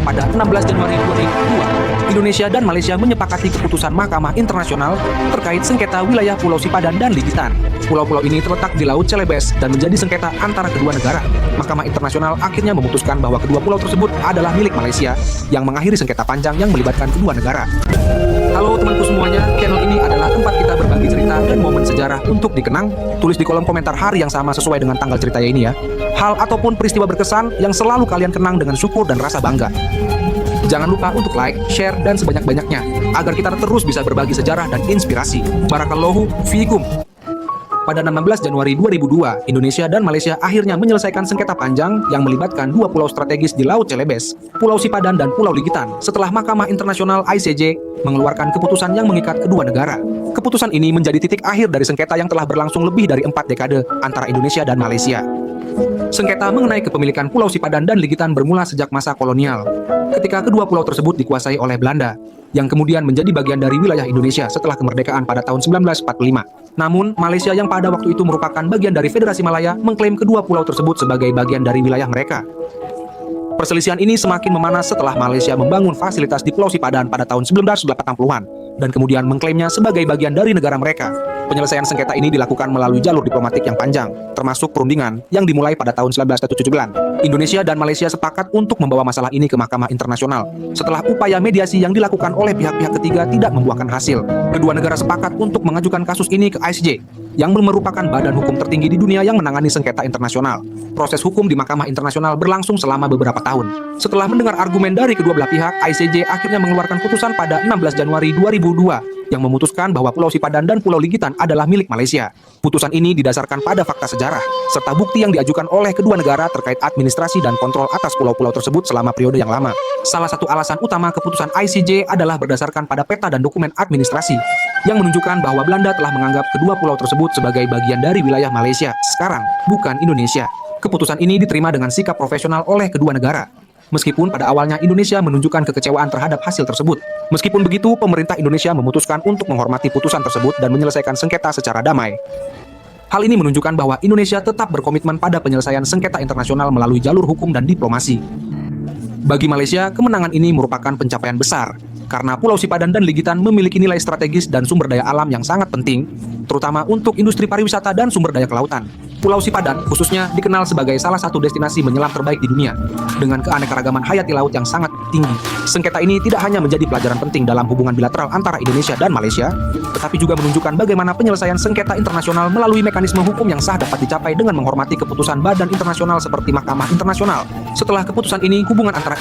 pada 16 Januari 2002, Indonesia dan Malaysia menyepakati keputusan Mahkamah Internasional terkait sengketa wilayah Pulau Sipadan dan Ligitan. Pulau-pulau ini terletak di Laut Celebes dan menjadi sengketa antara kedua negara. Mahkamah Internasional akhirnya memutuskan bahwa kedua pulau tersebut adalah milik Malaysia, yang mengakhiri sengketa panjang yang melibatkan kedua negara. Halo temanku semuanya, channel ini adalah tempat kita berbagi cerita dan momen sejarah untuk dikenang. Tulis di kolom komentar hari yang sama sesuai dengan tanggal ceritanya ini ya. Hal ataupun peristiwa berkesan yang selalu kalian kenang dengan syukur dan rasa bangga. Jangan lupa untuk like, share, dan sebanyak-banyaknya, agar kita terus bisa berbagi sejarah dan inspirasi. Barakallahu fiikum. Pada 16 Januari 2002, Indonesia dan Malaysia akhirnya menyelesaikan sengketa panjang yang melibatkan dua pulau strategis di Laut Celebes, Pulau Sipadan dan Pulau Ligitan, setelah Mahkamah Internasional ICJ mengeluarkan keputusan yang mengikat kedua negara. Keputusan ini menjadi titik akhir dari sengketa yang telah berlangsung lebih dari 4 dekade antara Indonesia dan Malaysia. Sengketa mengenai kepemilikan Pulau Sipadan dan Ligitan bermula sejak masa kolonial, ketika kedua pulau tersebut dikuasai oleh Belanda, yang kemudian menjadi bagian dari wilayah Indonesia setelah kemerdekaan pada tahun 1945. Namun, Malaysia yang pada waktu itu merupakan bagian dari Federasi Malaya mengklaim kedua pulau tersebut sebagai bagian dari wilayah mereka. Perselisihan ini semakin memanas setelah Malaysia membangun fasilitas di Pulau Sipadan pada tahun 1980-an dan kemudian mengklaimnya sebagai bagian dari negara mereka. Penyelesaian sengketa ini dilakukan melalui jalur diplomatik yang panjang, termasuk perundingan yang dimulai pada tahun 1979. Indonesia dan Malaysia sepakat untuk membawa masalah ini ke Mahkamah Internasional. Setelah upaya mediasi yang dilakukan oleh pihak-pihak ketiga tidak membuahkan hasil, kedua negara sepakat untuk mengajukan kasus ini ke ICJ, yang merupakan badan hukum tertinggi di dunia yang menangani sengketa internasional. Proses hukum di Mahkamah Internasional berlangsung selama beberapa tahun. Setelah mendengar argumen dari kedua belah pihak, ICJ akhirnya mengeluarkan putusan pada 16 Januari 2002 yang memutuskan bahwa Pulau Sipadan dan Pulau Ligitan adalah milik Malaysia. Putusan ini didasarkan pada fakta sejarah, serta bukti yang diajukan oleh kedua negara terkait administrasi dan kontrol atas pulau-pulau tersebut selama periode yang lama. Salah satu alasan utama keputusan ICJ adalah berdasarkan pada peta dan dokumen administrasi, yang menunjukkan bahwa Belanda telah menganggap kedua pulau tersebut sebagai bagian dari wilayah Malaysia sekarang, bukan Indonesia. Keputusan ini diterima dengan sikap profesional oleh kedua negara. Meskipun pada awalnya Indonesia menunjukkan kekecewaan terhadap hasil tersebut. Meskipun begitu, pemerintah Indonesia memutuskan untuk menghormati putusan tersebut dan menyelesaikan sengketa secara damai. Hal ini menunjukkan bahwa Indonesia tetap berkomitmen pada penyelesaian sengketa internasional melalui jalur hukum dan diplomasi. Bagi Malaysia, kemenangan ini merupakan pencapaian besar, karena Pulau Sipadan dan Ligitan memiliki nilai strategis dan sumber daya alam yang sangat penting, terutama untuk industri pariwisata dan sumber daya kelautan. Pulau Sipadan khususnya dikenal sebagai salah satu destinasi menyelam terbaik di dunia, dengan keanekaragaman hayati laut yang sangat tinggi. Sengketa ini tidak hanya menjadi pelajaran penting dalam hubungan bilateral antara Indonesia dan Malaysia, tetapi juga menunjukkan bagaimana penyelesaian sengketa internasional melalui mekanisme hukum yang sah dapat dicapai dengan menghormati keputusan badan internasional seperti Mahkamah Internasional. Setelah keputusan ini, hubungan antara